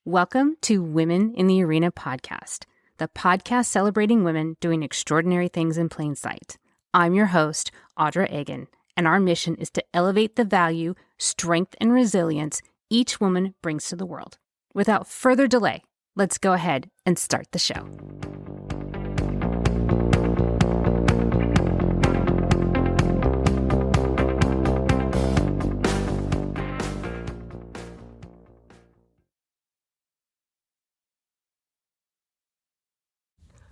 Welcome to Women in the Arena podcast, the podcast celebrating women doing extraordinary things in plain sight. I'm your host, Audra Egan, and our mission is to elevate the value, strength, and resilience each woman brings to the world. Without further delay, let's go ahead and start the show.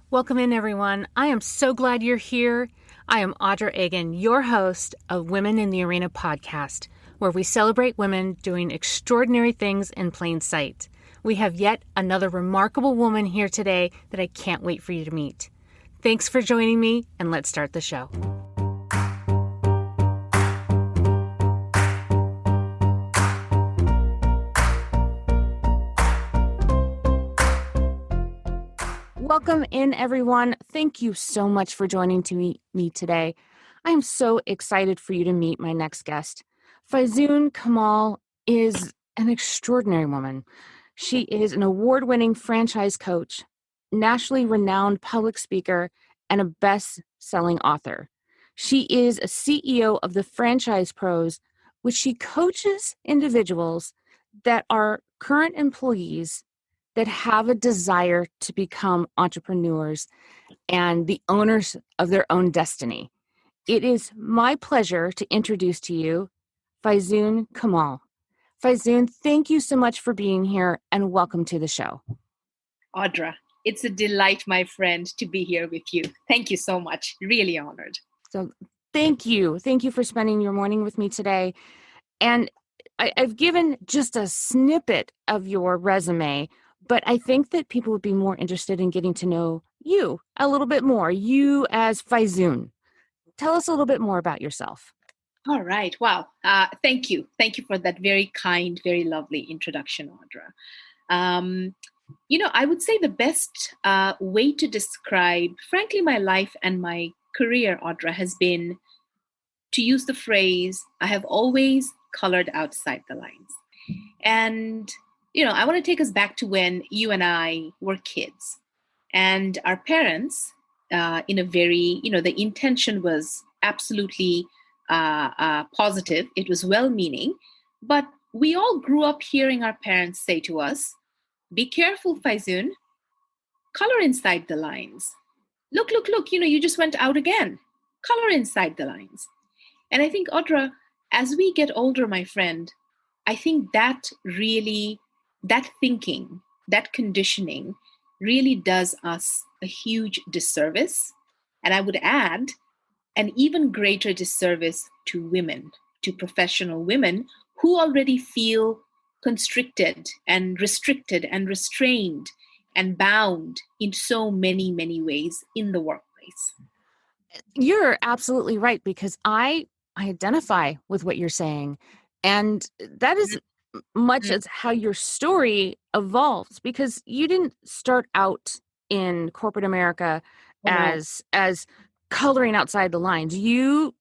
Welcome in, everyone. I am so glad you're here. I am Audra Egan, your host of Women in the Arena podcast, where we celebrate women doing extraordinary things in plain sight. We have yet another remarkable woman here today that I can't wait for you to meet. Thanks for joining me, and let's start the show. Welcome in, everyone. Thank you so much for joining me today. I am so excited for you to meet my next guest. Faizun Kamal is an extraordinary woman. She is an award-winning franchise coach, nationally renowned public speaker, and a best-selling author. She is a CEO of the Franchise Pros, which she coaches individuals that are current employees that have a desire to become entrepreneurs and the owners of their own destiny. It is my pleasure to introduce to you Faizun Kamal. Faizun, thank you so much for being here and welcome to the show. Audra, it's a delight, my friend, to be here with you. Thank you so much. Really honored. So thank you. Thank you for spending your morning with me today. And I've given just a snippet of your resume, but I think that people would be more interested in getting to know you a little bit more, you as Faizun. Tell us a little bit more about yourself. All right. Wow. Thank you. Thank you for that very kind, very lovely introduction, Audra. I would say the best way to describe, frankly, my life and my career, Audra, has been to use the phrase, I have always colored outside the lines. And I want to take us back to when you and I were kids, and our parents, in a very, the intention was absolutely positive. It was well-meaning, but we all grew up hearing our parents say to us, "Be careful, Faizun. Color inside the lines. Look, you just went out again. Color inside the lines." And I think, Audra, as we get older, my friend, I think that thinking, that conditioning really does us a huge disservice. And I would add an even greater disservice to women, to professional women who already feel constricted and restricted and restrained and bound in so many, many ways in the workplace. You're absolutely right, because I identify with what you're saying. And that is much as how your story evolves, because you didn't start out in corporate America as coloring outside the lines. You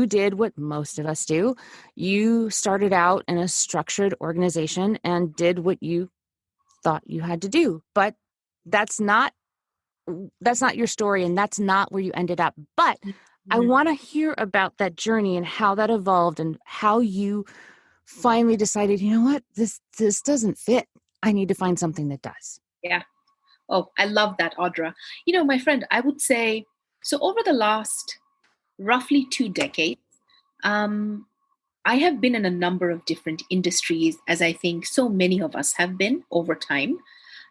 did what most of us do. You started out in a structured organization and did what you thought you had to do. But that's not your story, and that's not where you ended up. But I want to hear about that journey and how that evolved and how you finally decided, you know what, this doesn't fit. I need to find something that does. Yeah. Oh, I love that, Audra. My friend, I would say, so over the last roughly 2 decades, I have been in a number of different industries, as I think so many of us have been over time.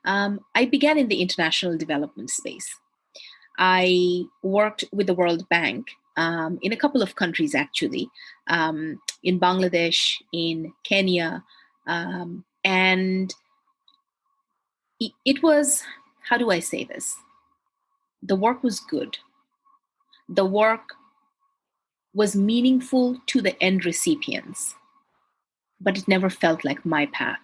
I began in the international development space. I worked with the World Bank in a couple of countries, actually, in Bangladesh, in Kenya, and it was, how do I say this? The work was good. The work was meaningful to the end recipients, but it never felt like my path.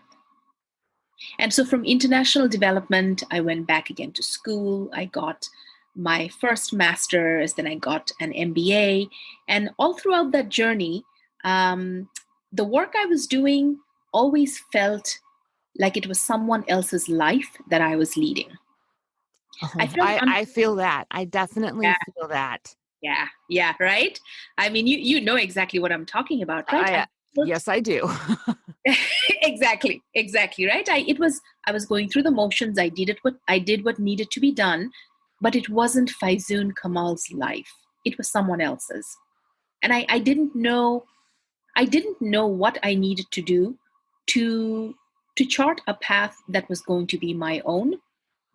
And so from international development, I went back again to school. I got my first master's, then I got an MBA. And all throughout that journey, the work I was doing always felt like it was someone else's life that I was leading. I Oh, felt I feel that. I definitely yeah, feel that. yeah, right. I mean, you know exactly what I'm talking about, right? I yes, I do. Exactly, right. I was going through the motions. I did what needed to be done, but it wasn't Faizun Kamal's life. It was someone else's, and I didn't know what I needed to do to chart a path that was going to be my own.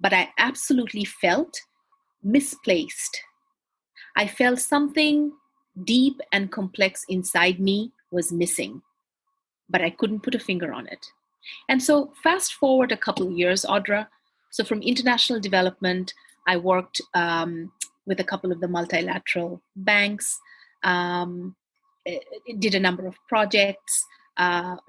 But I absolutely felt misplaced. I felt something deep and complex inside me was missing, but I couldn't put a finger on it. And so, fast forward a couple of years, Audra. So, from international development, I worked with a couple of the multilateral banks, um, did a number of projects,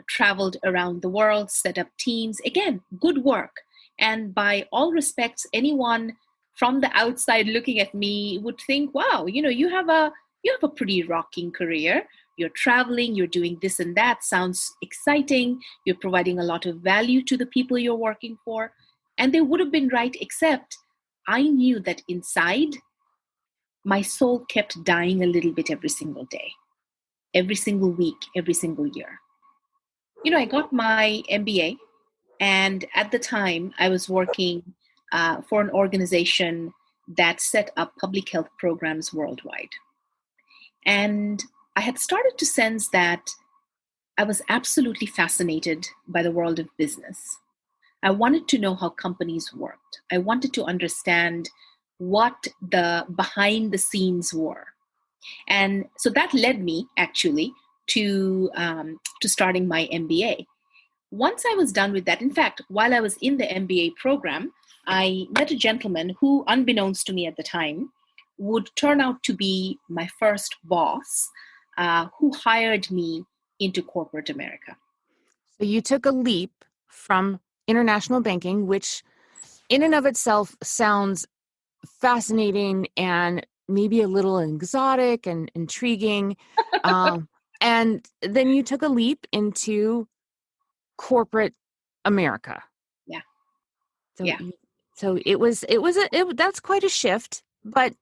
traveled around the world, set up teams. Again, good work. And by all respects, anyone from the outside looking at me would think, "Wow, you have a pretty rocking career. You're traveling, you're doing this and that. Sounds exciting. You're providing a lot of value to the people you're working for." And they would have been right, except I knew that inside, my soul kept dying a little bit every single day, every single week, every single year. I got my MBA, and at the time, I was working for an organization that set up public health programs worldwide. And I had started to sense that I was absolutely fascinated by the world of business. I wanted to know how companies worked. I wanted to understand what the behind the scenes were. And so that led me actually to starting my MBA. Once I was done with that, in fact, while I was in the MBA program, I met a gentleman who, unbeknownst to me at the time, would turn out to be my first boss, who hired me into corporate America. So you took a leap from international banking, which in and of itself sounds fascinating and maybe a little exotic and intriguing. Um, and then you took a leap into corporate America. Yeah, So, yeah. so that's quite a shift, but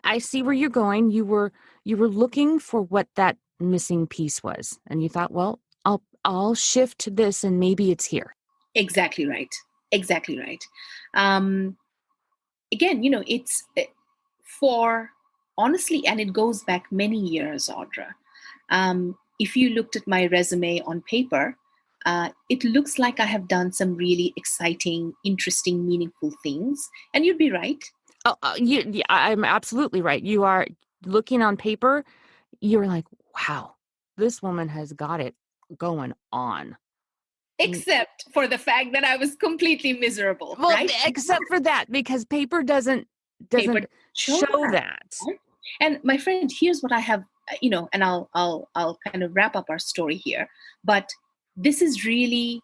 I see where you're going. You were looking for what that missing piece was, and you thought, well, I'll shift to this, and maybe it's here. Exactly right. Exactly right. Um, Again, it's for honestly, and it goes back many years, Audra. If you looked at my resume on paper, it looks like I have done some really exciting, interesting, meaningful things. And you'd be right. Oh, yeah, I'm absolutely right. You are looking on paper. You're like, wow, this woman has got it going on. Mm, Except for the fact that I was completely miserable, well, right? except for that, because paper Paper doesn't show show that. that. Right? And my friend, here's what I have, and I'll kind of wrap up our story here. But this is really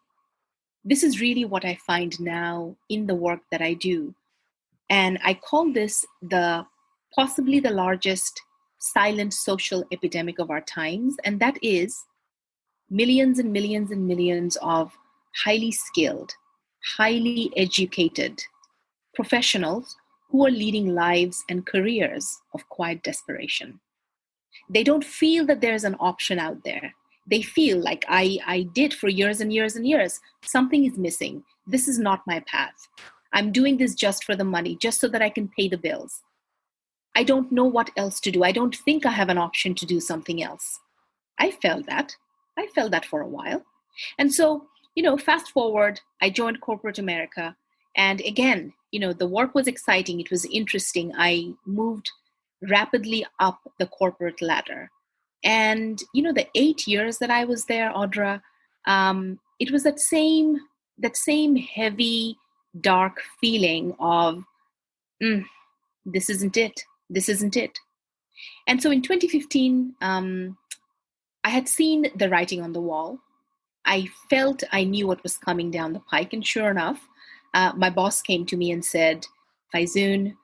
this is really what I find now in the work that I do. And I call this the possibly the largest silent social epidemic of our times. And that is millions and millions and millions of highly skilled, highly educated professionals who are leading lives and careers of quiet desperation. They don't feel that there's an option out there. They feel like I did for years and years and years. Something is missing. This is not my path. I'm doing this just for the money, just so that I can pay the bills. I don't know what else to do. I don't think I have an option to do something else. I felt that. I felt that for a while. And so, fast forward, I joined corporate America. And again, the work was exciting. It was interesting. I moved rapidly up the corporate ladder. And, the 8 years that I was there, Audra, it was that same heavy, dark feeling of, "Mm, this isn't it. This isn't it." And so in 2015, I had seen the writing on the wall. I felt I knew what was coming down the pike. And sure enough, my boss came to me and said, "Faizun,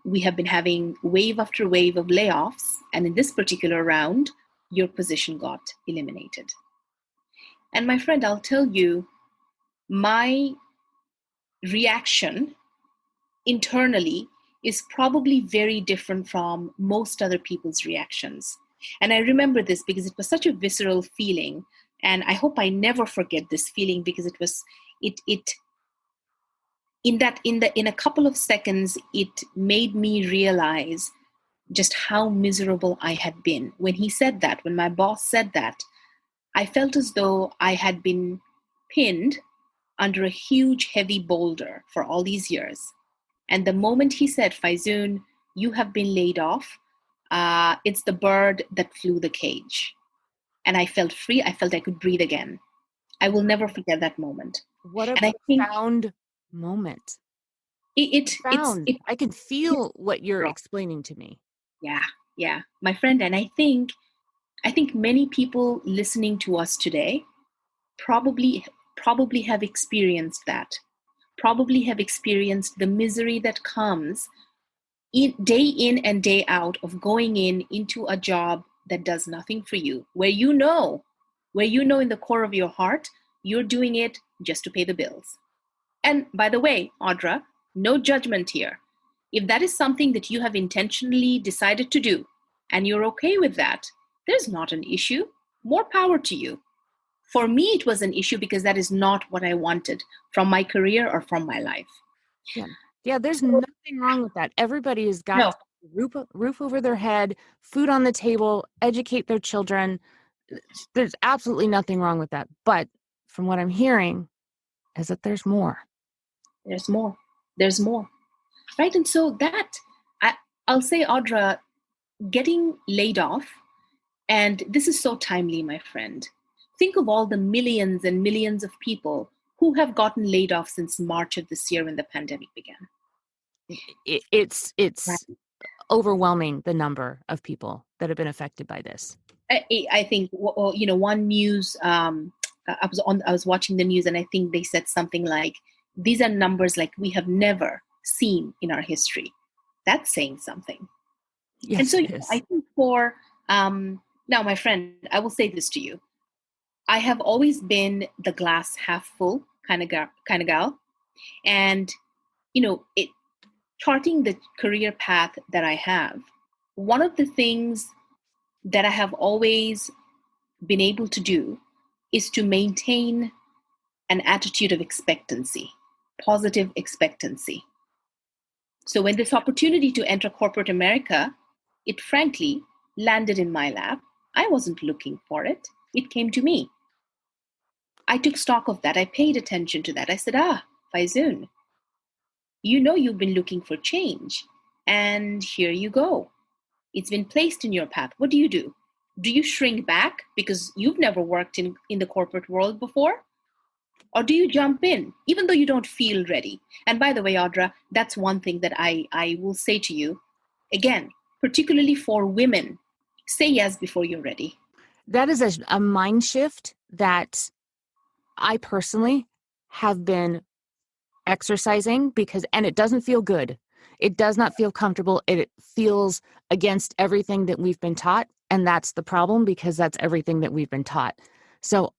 we have been having wave after wave of layoffs. And in this particular round, your position got eliminated." And my friend, I'll tell you, my reaction internally is probably very different from most other people's reactions. And I remember this because it was such a visceral feeling. And I hope I never forget this feeling because it in a couple of seconds, it made me realize just how miserable I had been. When he said that, when my boss said that, I felt as though I had been pinned under a huge, heavy boulder for all these years. And the moment he said, Faizun, you have been laid off, it's the bird that flew the cage. And I felt free. I felt I could breathe again. I will never forget that moment. What a And I think profound moment. it Profound. I can feel what you're explaining to me. yeah, yeah, my friend. And I think many people listening to us today probably have experienced that, probably have experienced the misery that comes in and day out of going into a job that does nothing for you, where you know in the core of your heart you're doing it just to pay the bills. And by the way, Audra, no judgment here. If that is something that you have intentionally decided to do and you're okay with that, there's not an issue. More power to you. For me, it was an issue because that is not what I wanted from my career or from my life. Yeah. Yeah, there's nothing wrong with that. Everybody has got No, roof over their head, food on the table, educate their children. There's absolutely nothing wrong with that. But from what I'm hearing is that there's more. there's more. There's more. Right. And so I, I'll say, Audra, getting laid off, and this is so timely, my friend. Think of all the millions and millions of people who have gotten laid off since March of this year when the pandemic began. It's overwhelming, the number of people that have been affected by this. I think one news. I was watching the news, and I think they said something like, "These are numbers like we have never seen in our history." That's saying something. And Yes, so it is. I think now, my friend, I will say this to you. I have always been the glass half full kind of gal, and it charting the career path that I have. One of the things that I have always been able to do is to maintain an attitude of expectancy, positive expectancy. So when this opportunity to enter corporate America, it frankly landed in my lap. I wasn't looking for it. It came to me. I took stock of that. I paid attention to that. I said, Faizun, you've been looking for change. And here you go. It's been placed in your path. What do you do? Do you shrink back because you've never worked in the corporate world before? Or do you jump in, even though you don't feel ready? And by the way, Audra, that's one thing that I will say to you. Again, particularly for women, say yes before you're ready. That is a mind shift that I personally have been exercising and it doesn't feel good. It does not feel comfortable. It feels against everything that we've been taught. And that's the problem because that's everything that we've been taught. So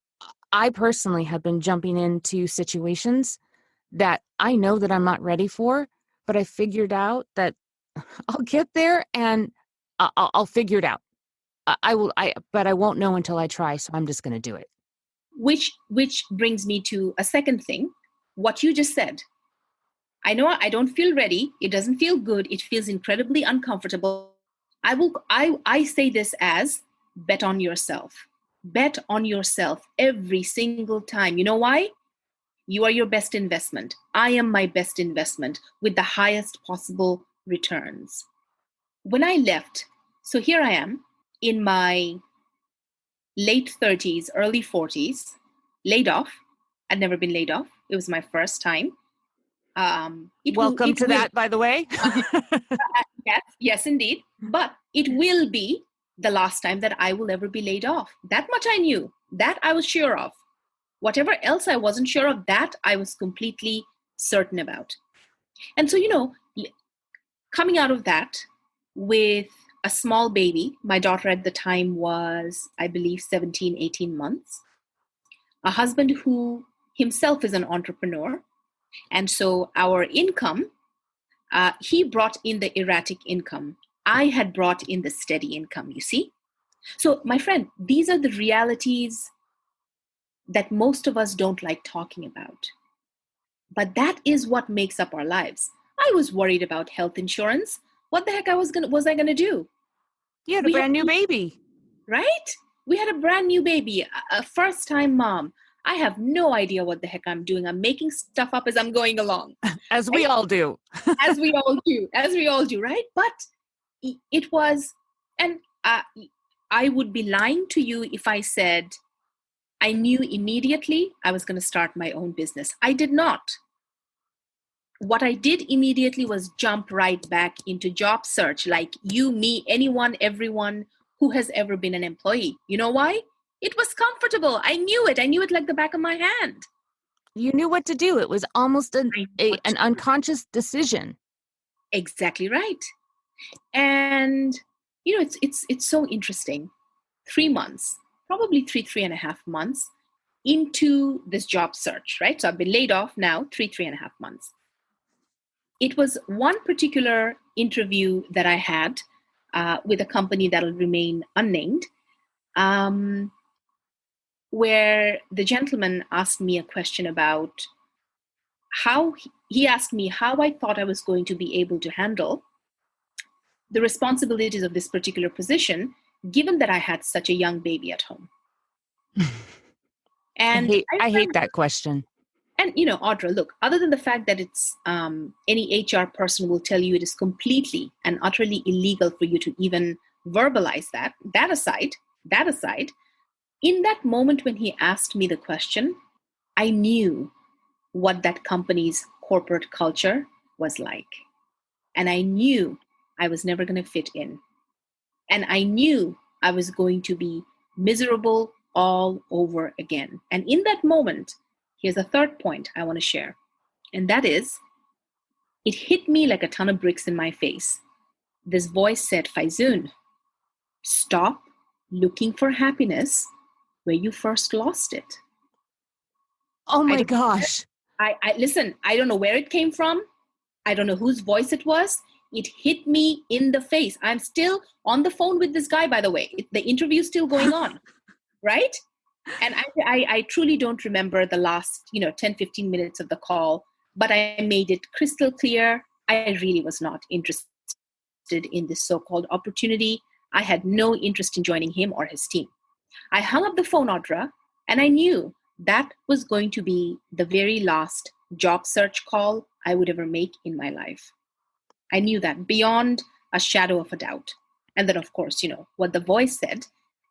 I personally have been jumping into situations that I know that I'm not ready for, but I figured out that I'll get there and I'll figure it out. But I won't know until I try. So I'm just going to do it. Which brings me to a second thing, what you just said. I know I don't feel ready. It doesn't feel good. It feels incredibly uncomfortable. I say this as bet on yourself. Bet on yourself every single time. You know why? You are your best investment. I am my best investment with the highest possible returns. When I left, so here I am in my late 30s, early 40s, laid off. I'd never been laid off. It was my first time. Welcome It to will that, by the way. yes, indeed. But it will be the last time that I will ever be laid off. That much I knew. That I was sure of. Whatever else I wasn't sure of, that I was completely certain about. And so, coming out of that with a small baby, my daughter at the time was, I believe, 17, 18 months. a husband who himself is an entrepreneur. And so our income, he brought in the erratic income. I had brought in the steady income, you see? So, my friend, these are the realities that most of us don't like talking about. But that is what makes up our lives. I was worried about health insurance. What the heck was I gonna do? You had a We had brand new baby. right? We had a brand new baby, a first time mom. I have no idea what the heck I'm doing. I'm making stuff up as I'm going along. As we Right? all do. As we all do, right? But it was, and I would be lying to you if I said I knew immediately I was going to start my own business. I did not. What I did immediately was jump right back into job search, like you, me, anyone, everyone who has ever been an employee. You know why? It was comfortable. I knew it. I knew it like the back of my hand. You knew what to do. It was almost I knew what an to do. unconscious decision. Exactly right. And it's so interesting. 3 months, probably three and a half months into this job search, right? So I've been laid off now, three and a half months. It was one particular interview that I had with a company that'll remain unnamed, um, where the gentleman asked me a question about how he asked me how I thought I was going to be able to handle the responsibilities of this particular position, given that I had such a young baby at home. And I hate that question. And Audra, look, other than the fact that it's any HR person will tell you it is completely and utterly illegal for you to even verbalize that. That aside, in that moment when he asked me the question, I knew what that company's corporate culture was like, and I knew I was never going to fit in, and I knew I was going to be miserable all over again. And in that moment, here's a third point I want to share. And that is, it hit me like a ton of bricks in my face. This voice said, Faizun, stop looking for happiness where you first lost it. Oh I my don't, gosh. I listen, I don't know where it came from. I don't know whose voice it was. It hit me in the face. I'm still on the phone with this guy, by the way. The interview's still going on, right? And I truly don't remember the last 10 15 minutes of the call, but I made it crystal clear I really was not interested in this so-called opportunity. I had no interest in joining him or his team. I hung up the phone, Audra, and I knew that was going to be the very last job search call I would ever make in my life. I knew that beyond a shadow of a doubt. And then, of course, what the voice said.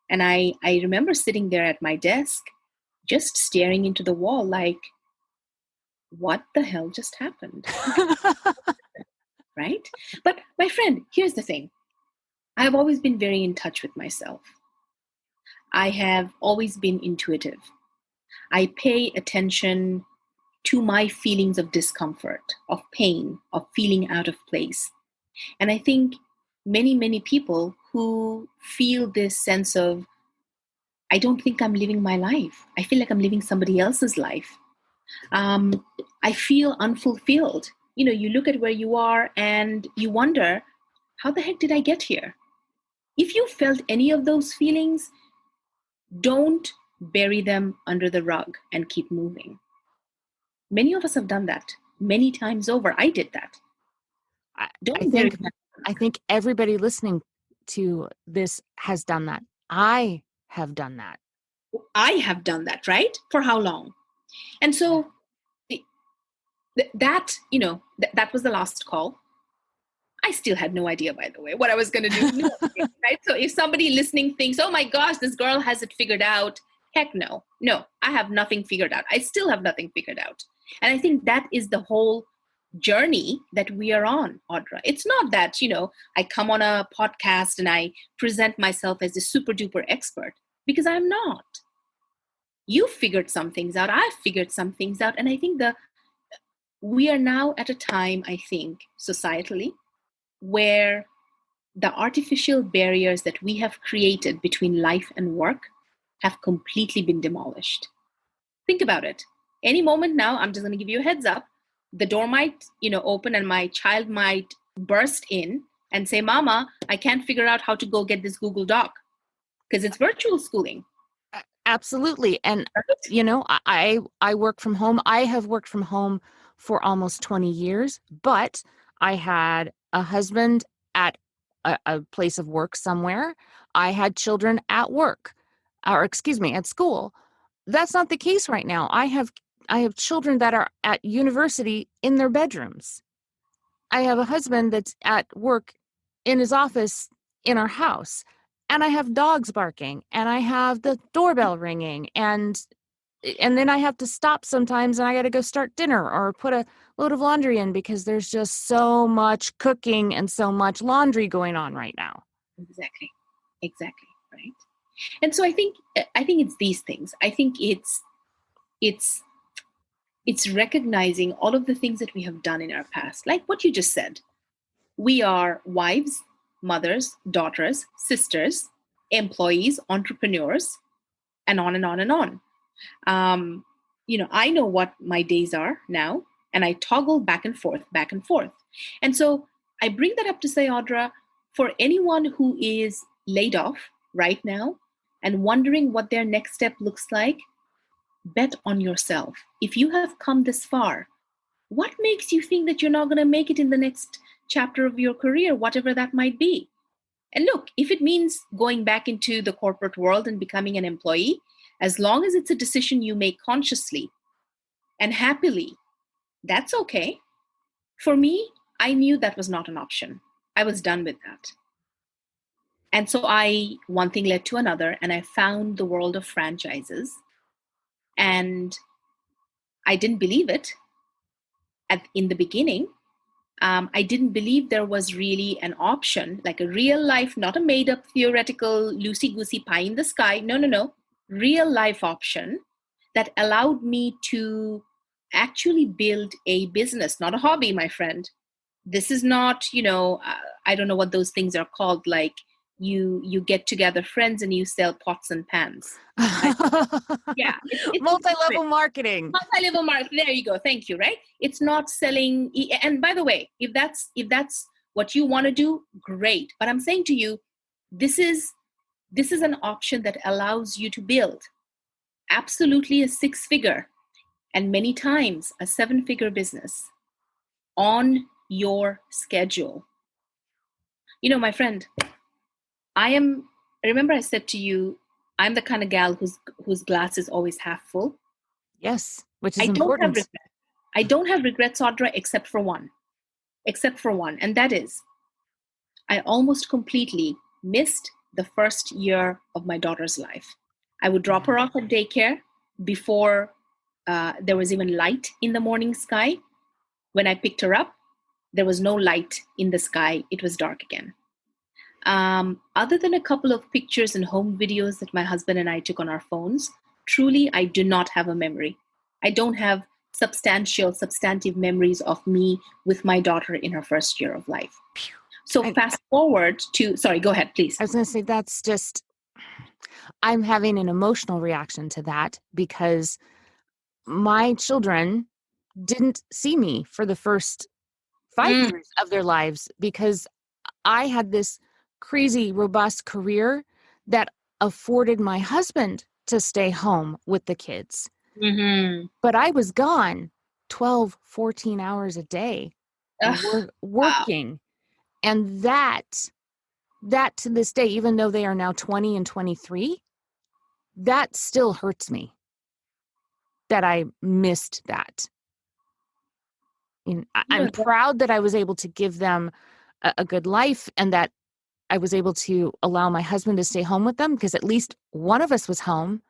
And I remember sitting there at my desk, just staring into the wall like, what the hell just happened? Right? But my friend, here's the thing. I've always been very in touch with myself. I have always been intuitive. I pay attention to my feelings of discomfort, of pain, of feeling out of place. And I think many people who feel this sense of, I don't think I'm living my life. I feel like I'm living somebody else's life. Um, I feel unfulfilled. You look at where you are and you wonder, how the heck did I get here? If you felt any of those feelings, don't bury them under the rug and keep moving. Many of us have done that many times over. I did that. I, I Don't bury think them. I think everybody listening to this has done that. I have done that. I have done that, right? For how long? And so that was the last call. I still had no idea, by the way, what I was going to do. No idea, right? So if somebody listening thinks, oh my gosh, this girl has it figured out, heck no. No, I have nothing figured out. I still have nothing figured out. And I think that is the whole journey that we are on, Audra. It's not that, I come on a podcast and I present myself as a super duper expert, because I'm not. You figured some things out. I've figured some things out. And I think we are now at a time, I think, societally, where the artificial barriers that we have created between life and work have completely been demolished. Think about it. Any moment now, I'm just going to give you a heads up. The door might, open and my child might burst in and say, Mama, I can't figure out how to go get this Google Doc because it's virtual schooling. Absolutely. And, Right? I work from home. I have worked from home for almost 20 years, but I had a husband at a place of work somewhere. I had children at work, or excuse me, at school. That's not the case right now. I have children that are at university in their bedrooms. I have a husband that's at work in his office in our house. And I have dogs barking and I have the doorbell ringing and then I have to stop sometimes and I got to go start dinner or put a load of laundry in because there's just so much cooking and so much laundry going on right now. Exactly. Exactly. Right. And so I think it's these things. I think it's it's recognizing all of the things that we have done in our past, like what you just said. We are wives, mothers, daughters, sisters, employees, entrepreneurs, and on and on and on. I know what my days are now, and I toggle back and forth, back and forth. And so I bring that up to say, Audra, for anyone who is laid off right now and wondering what their next step looks like, bet on yourself. If you have come this far, what makes you think that you're not going to make it in the next chapter of your career, whatever that might be? And look, if it means going back into the corporate world and becoming an employee, as long as it's a decision you make consciously and happily, that's okay. For me, I knew that was not an option. I was done with that. And so one thing led to another, and I found the world of franchises. And I didn't believe it in the beginning. I didn't believe there was really an option, like a real life, not a made up theoretical loosey goosey pie in the sky. No, no, no. Real life option that allowed me to actually build a business, not a hobby, my friend. This is not, I don't know what those things are called, like you get together friends and you sell pots and pans. Yeah, it's Multi-level marketing. multi-level market. There you go. Thank you. Right. It's not selling. And by the way, if that's what you want to do, great. But I'm saying to you, this is an option that allows you to build absolutely a six-figure and many times a seven-figure business on your schedule. My friend, remember I said to you, I'm the kind of gal whose glass is always half full. Yes, which I is don't have important. regrets. I don't have regrets, Audra, except for one, and that is I almost completely missed the first year of my daughter's life. I would drop her off at daycare before there was even light in the morning sky. When I picked her up, there was no light in the sky. It was dark again. Other than a couple of pictures and home videos that my husband and I took on our phones, truly, I do not have a memory. I don't have substantive memories of me with my daughter in her first year of life. So fast forward to, sorry, go ahead, please. I was going to say that's just, I'm having an emotional reaction to that because my children didn't see me for the first 5 years of their lives because I had this crazy, robust career that afforded my husband to stay home with the kids. Mm-hmm. But I was gone 12, 14 hours a day working. Wow. And that to this day, even though they are now 20 and 23, that still hurts me that I missed that. I'm proud that I was able to give them a good life and that I was able to allow my husband to stay home with them because at least one of us was home,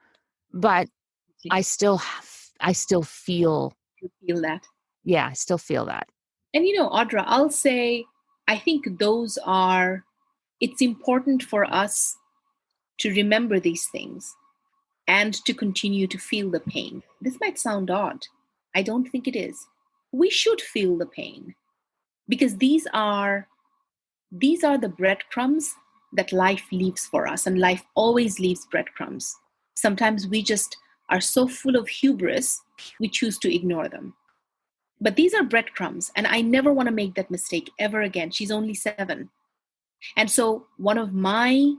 but I still feel that. Yeah, I still feel that. And Audra, I'll say, I think it's important for us to remember these things and to continue to feel the pain. This might sound odd. I don't think it is. We should feel the pain because these are the breadcrumbs that life leaves for us, and life always leaves breadcrumbs. Sometimes we just are so full of hubris, we choose to ignore them. But these are breadcrumbs, and I never want to make that mistake ever again. She's only 7. And so, one of my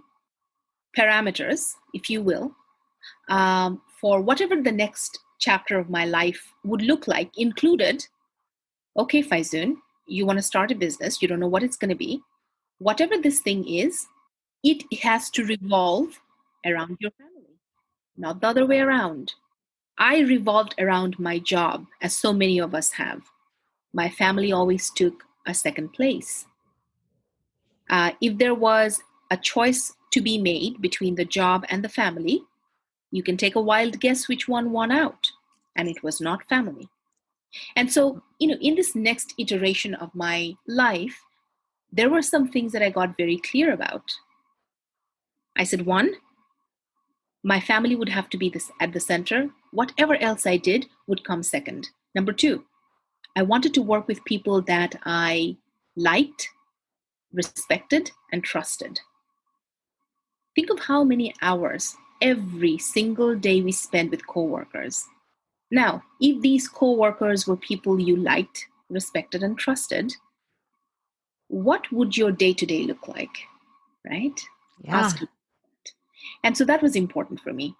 parameters, if you will, for whatever the next chapter of my life would look like, included, okay, Faizun, you want to start a business, you don't know what it's going to be. Whatever this thing is, it has to revolve around your family, not the other way around. I revolved around my job, as so many of us have. My family always took a second place. If there was a choice to be made between the job and the family, you can take a wild guess which one won out. And it was not family. And so, in this next iteration of my life, there were some things that I got very clear about. I said, one, my family would have to be at the center. Whatever else I did would come second. Number two, I wanted to work with people that I liked, respected, and trusted. Think of how many hours every single day we spend with coworkers. Now, if these coworkers were people you liked, respected, and trusted, what would your day-to-day look like? Right? Yeah. Ask you. And so that was important for me.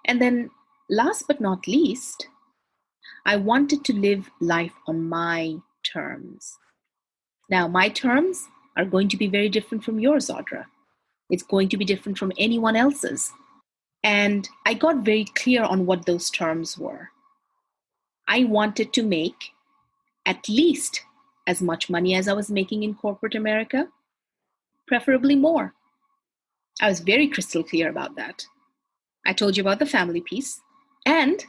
And then last but not least, I wanted to live life on my terms. Now, my terms are going to be very different from yours, Audra. It's going to be different from anyone else's. And I got very clear on what those terms were. I wanted to make at least as much money as I was making in corporate America, preferably more. I was very crystal clear about that. I told you about the family piece. And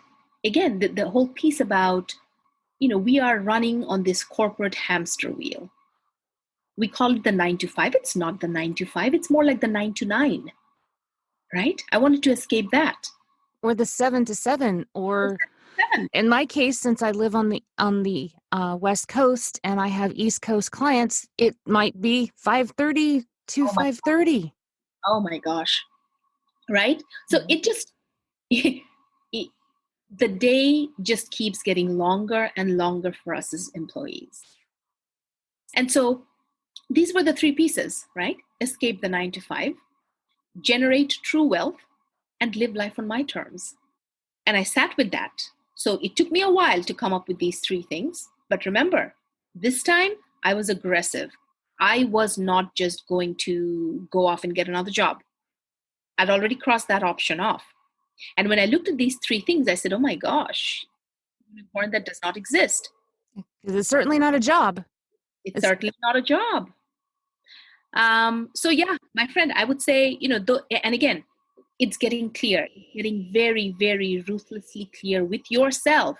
again, the whole piece about, we are running on this corporate hamster wheel. We call it the 9 to 5. It's not the 9 to 5. It's more like the 9 to 9, right? I wanted to escape that. Or the 7 to 7, or 7. in my case, since I live on the West Coast and I have East Coast clients, it might be 5:30 to Oh my, 5:30. oh my gosh. Right? So it just, the day just keeps getting longer and longer for us as employees. And so these were the 3 pieces, right? Escape the 9 to 5, generate true wealth, and live life on my terms. And I sat with that. So it took me a while to come up with these 3 things. But remember, this time I was aggressive. I was not just going to go off and get another job. I'd already crossed that option off. And when I looked at these 3 things, I said, oh my gosh, unicorn that does not exist. Because it's certainly not a job. It's certainly not a job. So yeah, my friend, I would say, and again, it's getting clear, getting very, very ruthlessly clear with yourself.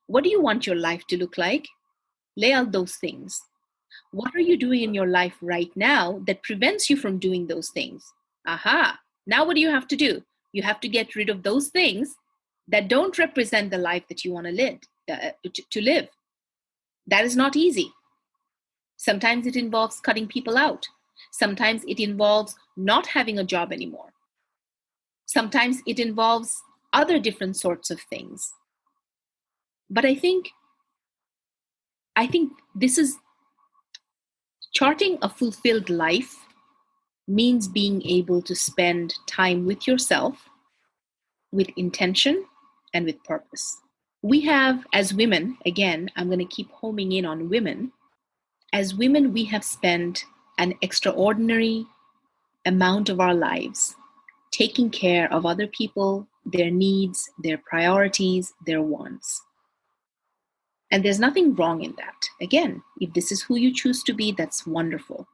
What do you want your life to look like? Lay out those things. What are you doing in your life right now that prevents you from doing those things? Aha. Now what do you have to do? You have to get rid of those things that don't represent the life that you want to live. That is not easy. Sometimes it involves cutting people out. Sometimes it involves not having a job anymore. Sometimes it involves other different sorts of things. But I think this is charting a fulfilled life means being able to spend time with yourself, with intention, and with purpose. We have, as women, again, I'm going to keep homing in on women. As women, we have spent an extraordinary amount of our lives taking care of other people, their needs, their priorities, their wants. And there's nothing wrong in that. Again, if this is who you choose to be, that's wonderful.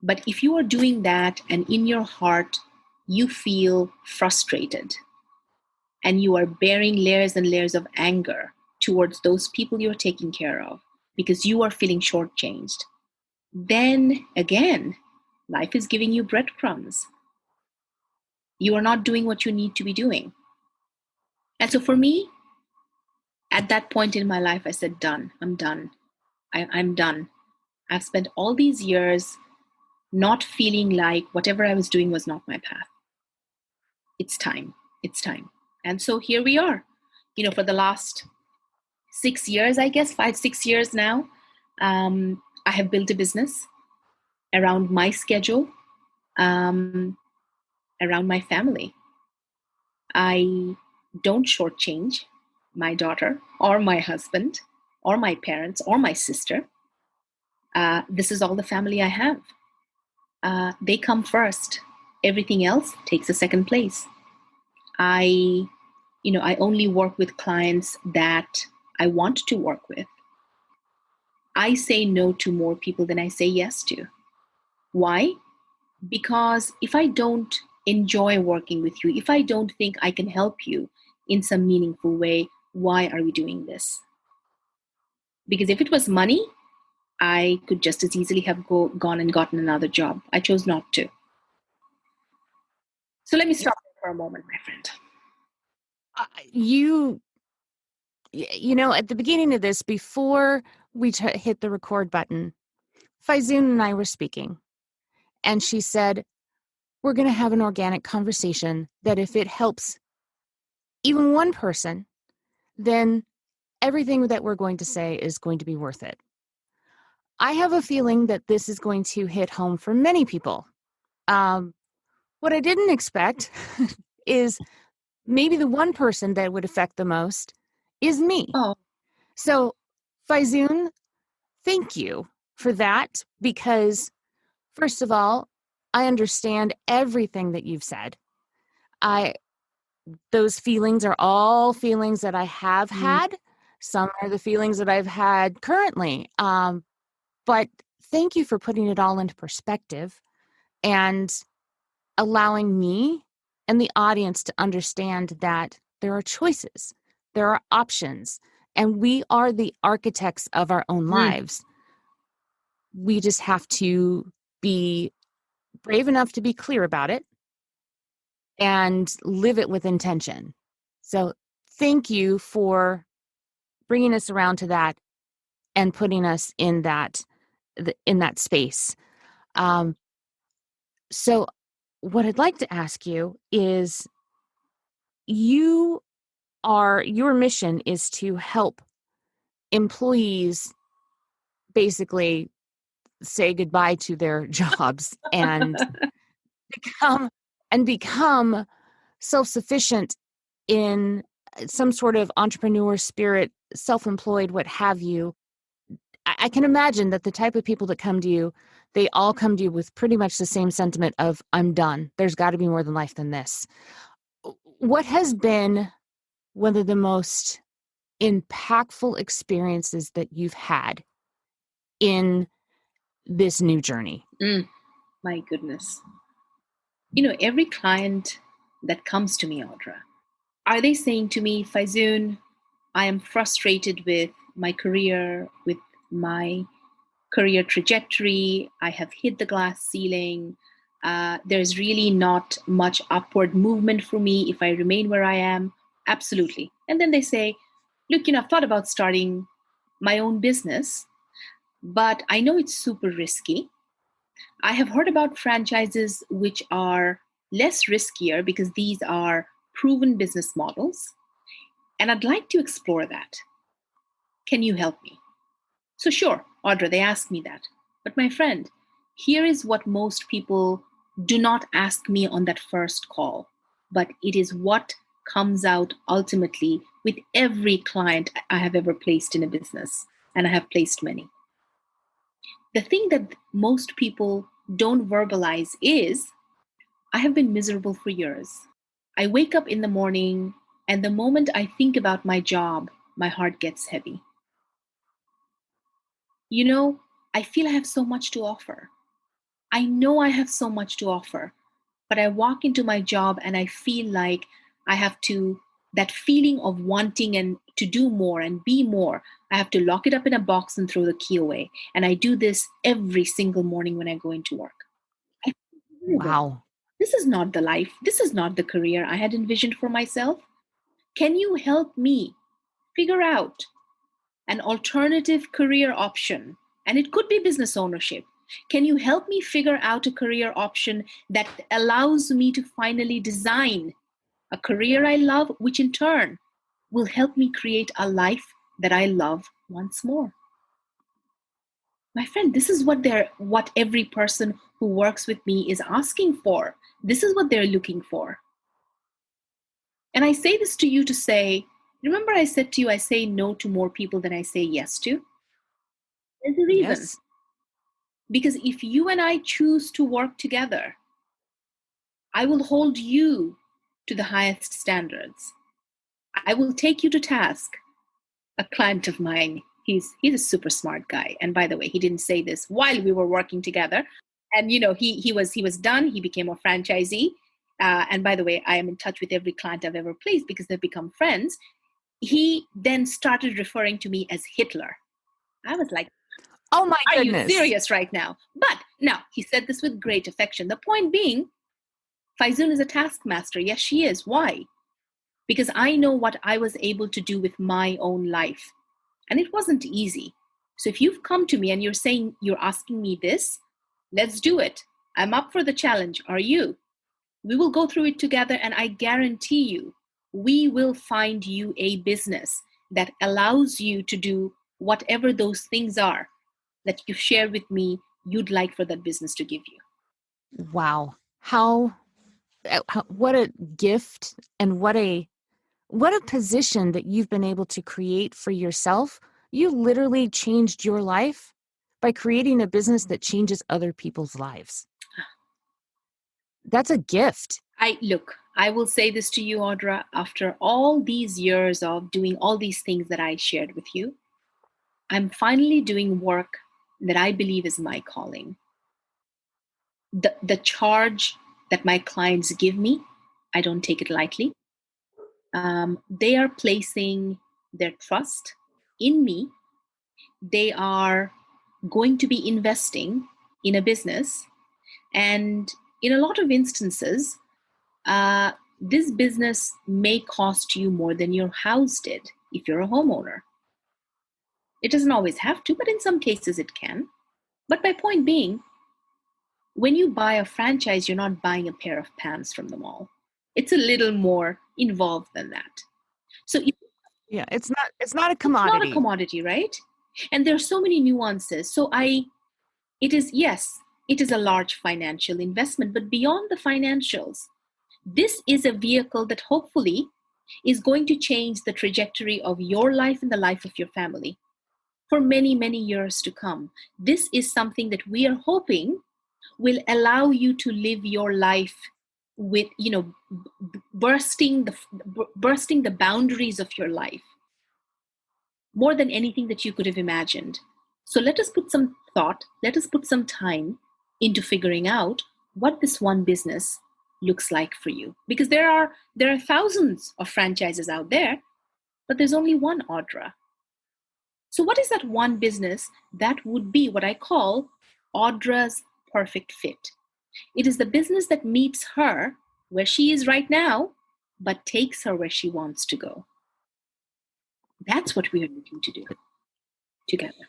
But if you are doing that and in your heart you feel frustrated and you are bearing layers and layers of anger towards those people you're taking care of because you are feeling shortchanged, then again, life is giving you breadcrumbs. You are not doing what you need to be doing. And so for me, at that point in my life, I said, done. I'm done. I'm done. I've spent all these years not feeling like whatever I was doing was not my path. It's time. It's time. And so here we are, for the last 6 years, I guess, 5, 6 years now. I have built a business around my schedule, um, around my family. I don't shortchange my daughter or my husband or my parents or my sister. This is all the family I have. They come first. Everything else takes a second place. I only work with clients that I want to work with. I say no to more people than I say yes to. Why? Because if I don't enjoy working with you, if I don't think I can help you in some meaningful way, why are we doing this? Because if it was money, I could just as easily have gone and gotten another job. I chose not to. So let me stop there for a moment, my friend. You know, at the beginning of this, before we hit the record button, Faizun and I were speaking, and she said, we're going to have an organic conversation that if it helps even one person, then everything that we're going to say is going to be worth it. I have a feeling that this is going to hit home for many people. What I didn't expect is maybe the one person that would affect the most is me. Oh. So, Faizun, thank you for that, because first of all, I understand everything that you've said. Those feelings are all feelings that I have had. Some are the feelings that I've had currently. But thank you for putting it all into perspective and allowing me and the audience to understand that there are choices, there are options, and we are the architects of our own lives. We just have to be brave enough to be clear about it and live it with intention. So thank you for bringing us around to that and putting us in that space. So what I'd like to ask you is, your mission is to help employees basically say goodbye to their jobs and become self-sufficient in some sort of entrepreneur spirit, self-employed, what have you. I can imagine that the type of people that come to you, they all come to you with pretty much the same sentiment of, I'm done. There's got to be more than life than this. What has been one of the most impactful experiences that you've had in this new journey? My goodness. Every client that comes to me, Audra, are they saying to me, Faizun, I am frustrated with my career, with my career trajectory. I have hit the glass ceiling. There's really not much upward movement for me if I remain where I am. Absolutely. And then they say, look, I've thought about starting my own business, but I know it's super risky. I have heard about franchises which are less riskier because these are proven business models. And I'd like to explore that. Can you help me? So, sure, Audra, they ask me that. But my friend, here is what most people do not ask me on that first call, but it is what comes out ultimately with every client I have ever placed in a business, and I have placed many. The thing that most people don't verbalize is, I have been miserable for years. I wake up in the morning, and the moment I think about my job, my heart gets heavy. I feel I have so much to offer. I know I have so much to offer, but I walk into my job and I feel like I have to, that feeling of wanting and to do more and be more, I have to lock it up in a box and throw the key away. And I do this every single morning when I go into work. Wow. This is not the life. This is not the career I had envisioned for myself. Can you help me figure out an alternative career option? And it could be business ownership. Can you help me figure out a career option that allows me to finally design a career I love, which in turn will help me create a life that I love once more. My friend, this is what every person who works with me is asking for. This is what they're looking for. And I say this to you to say, remember I said to you, I say no to more people than I say yes to? There's a reason. Yes. Because if you and I choose to work together, I will hold you to the highest standards. I will take you to task. A client of mine, he's a super smart guy. And by the way, he didn't say this while we were working together. And he was done. He became a franchisee. And by the way, I am in touch with every client I've ever placed because they've become friends. He then started referring to me as Hitler. I was like, oh my are you goodness. serious right now? But no, he said this with great affection. The point being, Faizun is a taskmaster. Yes, she is. Why? Because I know what I was able to do with my own life. And it wasn't easy. So if you've come to me and you're asking me this, let's do it. I'm up for the challenge. Are you? We will go through it together, and I guarantee you, we will find you a business that allows you to do whatever those things are that you share with me you'd like for that business to give you. Wow. What a gift and what a position that you've been able to create for yourself. You literally changed your life by creating a business that changes other people's lives. That's a gift. I will say this to you, Audra, after all these years of doing all these things that I shared with you, I'm finally doing work that I believe is my calling. The charge that my clients give me, I don't take it lightly. They are placing their trust in me. They are going to be investing in a business. And in a lot of instances, this business may cost you more than your house did if you're a homeowner. It doesn't always have to, but in some cases it can. But my point being, when you buy a franchise, you're not buying a pair of pants from the mall. It's a little more involved than that. So Yeah, it's not a it's not a commodity. commodity, right? And there are so many nuances. It is, yes, it is a large financial investment, but beyond the financials, this is a vehicle that hopefully is going to change the trajectory of your life and the life of your family for many, many years to come. This is something that we are hoping will allow you to live your life with, bursting the boundaries of your life more than anything that you could have imagined. So let us put some thought, let us put some time into figuring out what this one business looks like for you. Because there are thousands of franchises out there, but there's only one Audra. So what is that one business that would be what I call Audra's perfect fit? It is the business that meets her where she is right now, but takes her where she wants to go. That's what we are looking to do together.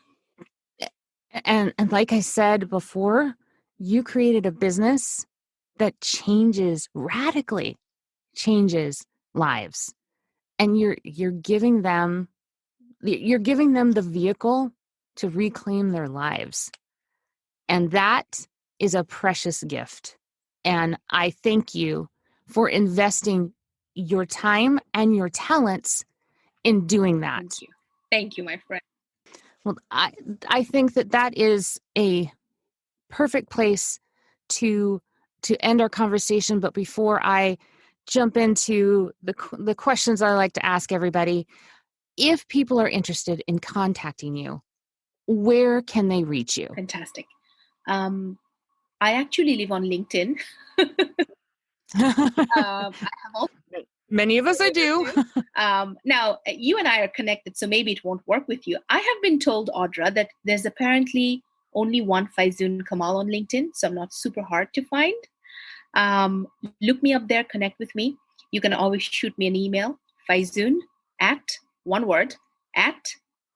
And like I said before, you created a business that radically changes lives. And you're giving them the vehicle to reclaim their lives. And that is a precious gift. And I thank you for investing your time and your talents in doing that. Thank you. Thank you, my friend. Well, I think that is a perfect place to end our conversation. But before I jump into the questions I like to ask everybody, if people are interested in contacting you, where can they reach you? Fantastic. I actually live on LinkedIn. I have also Many of us I do. now, you and I are connected, so maybe it won't work with you. I have been told, Audra, that there's apparently only one Faizun Kamal on LinkedIn, so I'm not super hard to find. Look me up there, connect with me. You can always shoot me an email, Faizun at, one word, at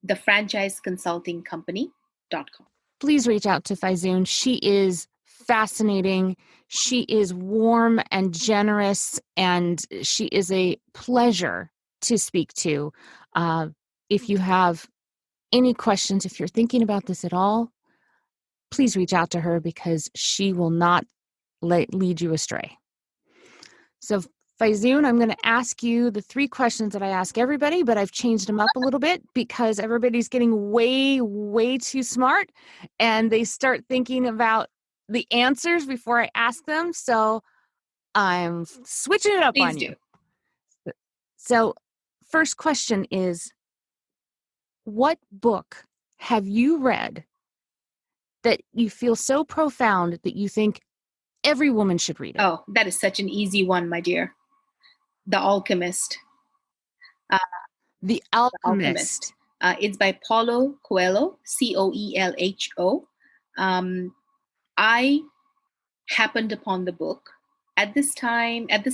thefranchiseconsultingcompany.com. Please reach out to Faizun. She is fascinating. She is warm and generous, and she is a pleasure to speak to. Uh, if you have any questions, if you're thinking about this at all, please reach out to her because she will not lead you astray. So, Faizun, I'm going to ask you the 3 questions that I ask everybody, but I've changed them up a little bit because everybody's getting way, way too smart and they start thinking about the answers before I ask them. So I'm switching it up Please on do. you. So, first question is, what book have you read that you feel so profound that you think every woman should read it? Oh, that is such an easy one, my dear. The Alchemist. The The Alchemist. Alchemist. It's by Paulo Coelho, Coelho. I happened upon the book at this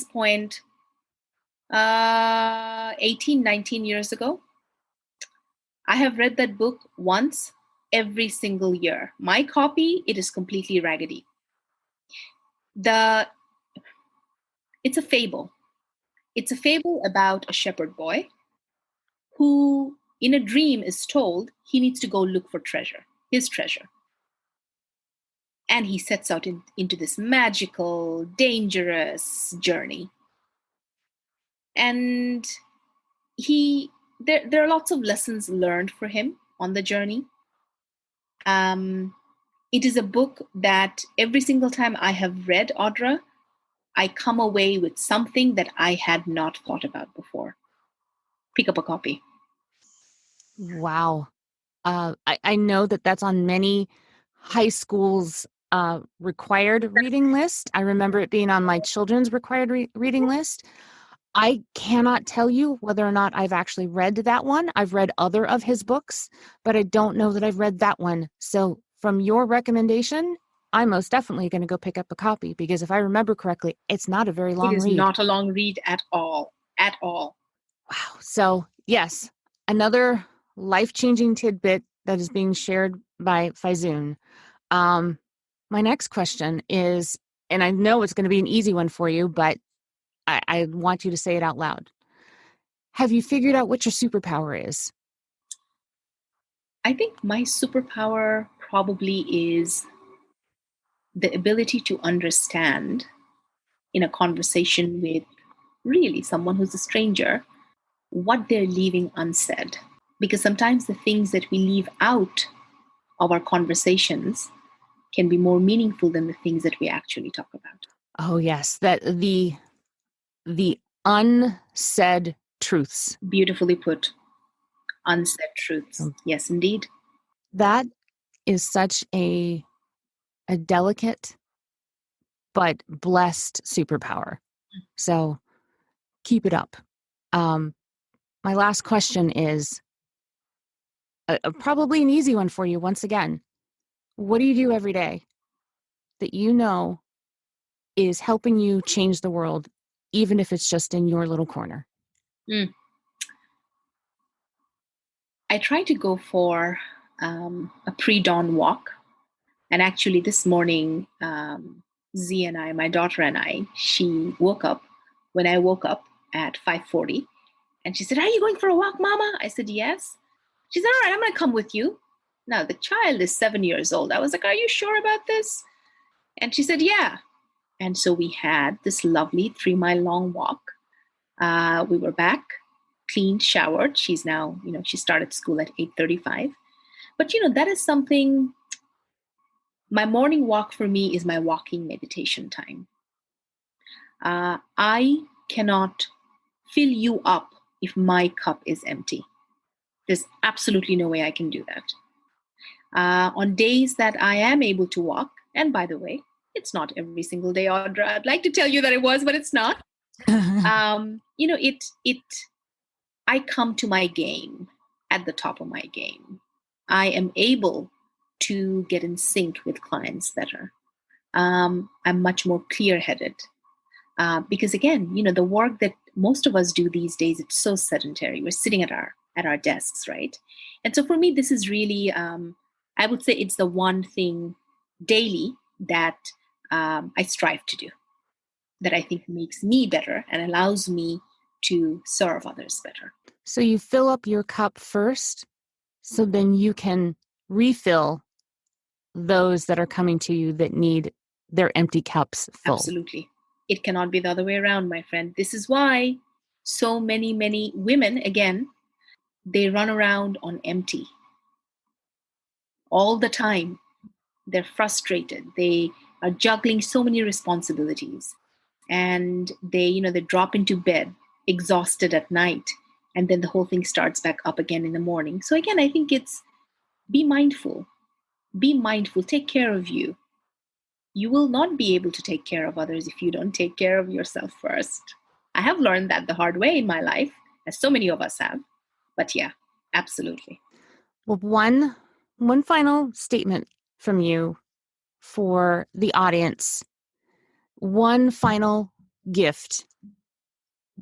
point, 18, 19 years ago. I have read that book once every single year. My copy, it is completely raggedy. It's a fable. It's a fable about a shepherd boy who, in a dream, is told he needs to go look for treasure, his treasure. And he sets out into this magical, dangerous journey. And there are lots of lessons learned for him on the journey. It is a book that every single time I have read, Audra, I come away with something that I had not thought about before. Pick up a copy. Wow. I know that that's on many high schools' required reading list. I remember it being on my children's required reading list. I cannot tell you whether or not I've actually read that one. I've read other of his books, but I don't know that I've read that one. So from your recommendation, I'm most definitely going to go pick up a copy because if I remember correctly, it's not a very It long is read. not a long read at all. At all. Wow. So, yes, another life-changing tidbit that is being shared by Faizun. My next question is, and I know it's going to be an easy one for you, but I want you to say it out loud. Have you figured out what your superpower is? I think my superpower probably is the ability to understand in a conversation with really someone who's a stranger what they're leaving unsaid. Because sometimes the things that we leave out of our conversations can be more meaningful than the things that we actually talk about. Oh yes, that the unsaid truths. Beautifully put. Unsaid truths. Yes, indeed. That is such a delicate but blessed superpower. So keep it up. My last question is probably an easy one for you once again. What do you do every day that you know is helping you change the world, even if it's just in your little corner? I try to go for a pre-dawn walk. And actually, this morning, Z and I, my daughter and I, she woke up when I woke up at 5:40, and she said, "Are you going for a walk, Mama?" I said, "Yes." She said, "All right, I'm going to come with you." Now the child is 7 years old. I was like, "Are you sure about this?" And she said, "Yeah." And so we had this lovely 3 mile long walk. We were back, cleaned, showered. She's now, she started school at 8:35. But that is something. My morning walk for me is my walking meditation time. I cannot fill you up if my cup is empty. There's absolutely no way I can do that. On days that I am able to walk, and by the way, it's not every single day, Audra. I'd like to tell you that it was, but it's not. I come to my game at the top of my game. I am able to get in sync with clients better. I'm much more clear-headed. Because again, the work that most of us do these days, it's so sedentary. We're sitting at our desks, right? And so for me, this is really, I would say it's the one thing daily that I strive to do, that I think makes me better and allows me to serve others better. So you fill up your cup first, so then you can refill those that are coming to you that need their empty cups full. Absolutely. It cannot be the other way around, my friend. This is why so many women, again, they run around on empty all the time. They're frustrated. They are juggling so many responsibilities, and they drop into bed exhausted at night, and then the whole thing starts back up again in the morning. So again, I think it's be mindful. Be mindful. Take care of you. You will not be able to take care of others if you don't take care of yourself first. I have learned that the hard way in my life, as so many of us have. But yeah, absolutely. Well, one final statement from you for the audience. One final gift.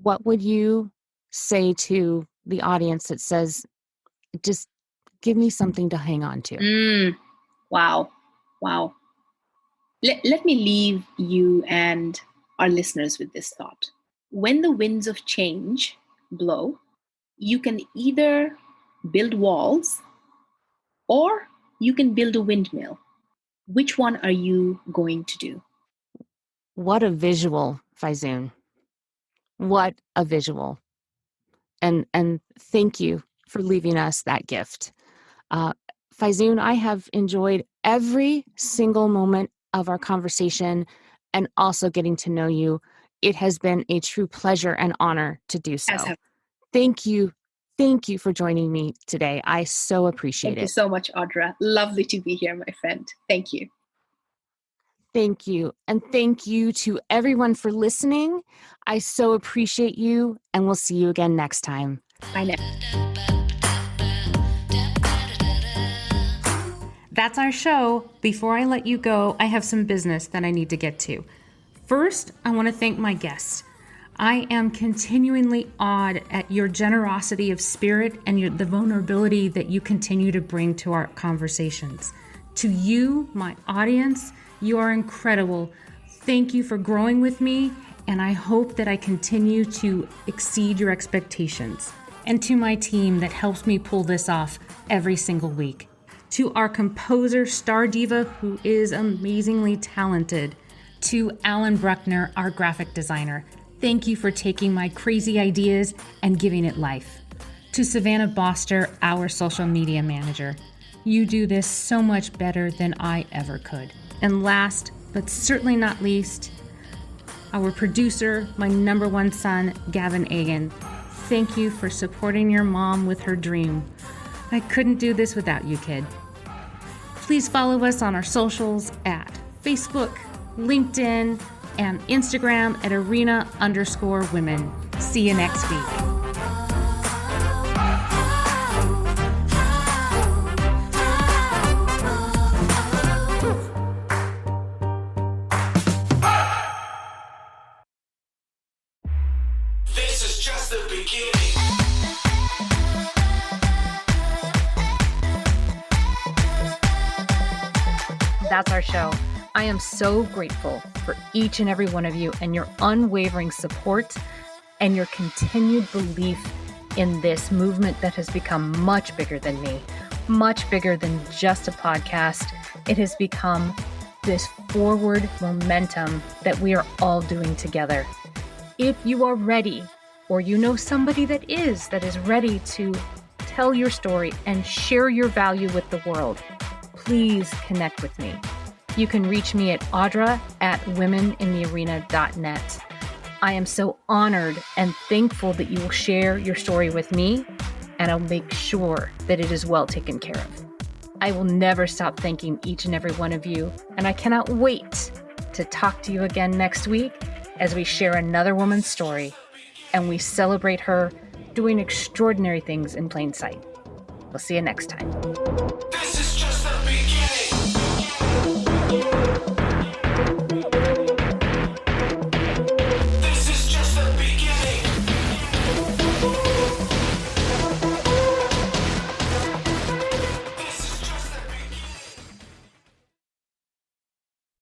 What would you say to the audience that says, just give me something to hang on to? Wow. Let me leave you and our listeners with this thought. When the winds of change blow, you can either build walls or you can build a windmill. Which one are you going to do? What a visual, Faizun. What a visual. And thank you for leaving us that gift. Faizun, I have enjoyed every single moment of our conversation and also getting to know you. It has been a true pleasure and honor to do so. Thank you. Thank you for joining me today. I so appreciate it. Thank you so much, Audra. Lovely to be here, my friend. Thank you. Thank you. And thank you to everyone for listening. I so appreciate you, and we'll see you again next time. Bye now. That's our show. Before I let you go, I have some business that I need to get to. First, I want to thank my guests. I am continually awed at your generosity of spirit and the vulnerability that you continue to bring to our conversations. To you, my audience, you are incredible. Thank you for growing with me, and I hope that I continue to exceed your expectations. And to my team that helps me pull this off every single week. To our composer, Star Diva, who is amazingly talented. To Alan Bruckner, our graphic designer. Thank you for taking my crazy ideas and giving it life. To Savannah Boster, our social media manager. You do this so much better than I ever could. And last, but certainly not least, our producer, my number one son, Gavin Egan. Thank you for supporting your mom with her dream. I couldn't do this without you, kid. Please follow us on our socials at Facebook, LinkedIn, and Instagram at arena_women. See you next week. This is just the beginning. That's our show. I am so grateful for each and every one of you and your unwavering support and your continued belief in this movement that has become much bigger than me, much bigger than just a podcast. It has become this forward momentum that we are all doing together. If you are ready, or you know somebody that is ready to tell your story and share your value with the world, please connect with me. You can reach me at audra@womeninthearena.net. I am so honored and thankful that you will share your story with me, and I'll make sure that it is well taken care of. I will never stop thanking each and every one of you, and I cannot wait to talk to you again next week as we share another woman's story and we celebrate her doing extraordinary things in plain sight. We'll see you next time. This is